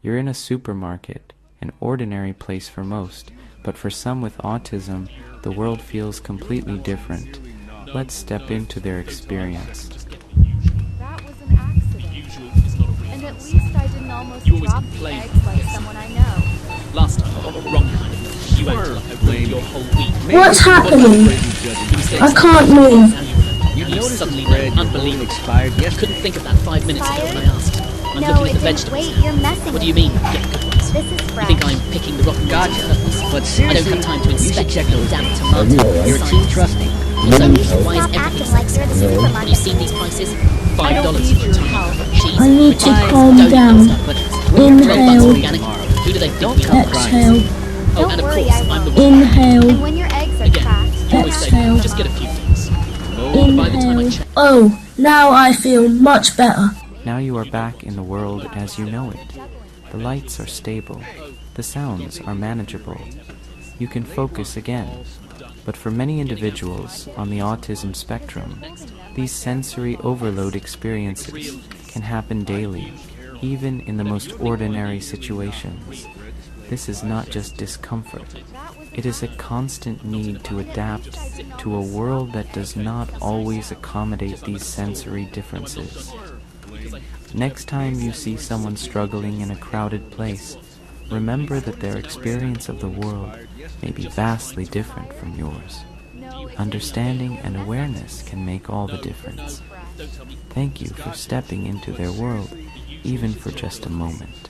You're in a supermarket, an ordinary place for most, but for some with autism, the world feels completely different. Let's step into their experience. That was an accident. And at least I didn't almost drop the eggs like someone I know. Last time I got the wrong kind of milk. You acted like I ruined your whole week. What's happening? I can't move. You suddenly know unbelievable. Expired You couldn't think of that 5 minutes ago when I asked. I'm No, looking it at the didn't. vegetables. Wait, you're messing What do with you mean? me. Get good ones. This is You fresh. think I'm picking the rotten ones? Gotcha. But I don't seriously, have time to you should inspect check your those damn out. tomatoes. You're too trusting. Also, You should why is stop everything acting like you're the expensive? Have supermarket. you seen these prices? $5 I don't for need a your ton help. of cheese. I need to Pies, calm donuts, down. But Inhale. organic. Who do they think we are? Exhale. Oh, Don't and of worry, course, I I'm the won't. one. And Inhale. when your eggs are Again, cracked, you always say, Exhale. just get a few things. But by the time I Inhale. check, Oh, now I feel much better. Now you are back in the world as you know it. The lights are stable. The sounds are manageable. You can focus again. But for many individuals on the autism spectrum, these sensory overload experiences can happen daily, even in the most ordinary situations. This is not just discomfort. It is a constant need to adapt to a world that does not always accommodate these sensory differences. Next time you see someone struggling in a crowded place, remember that their experience of the world may be vastly different from yours. Understanding and awareness can make all the difference. Thank you for stepping into their world, even for just a moment.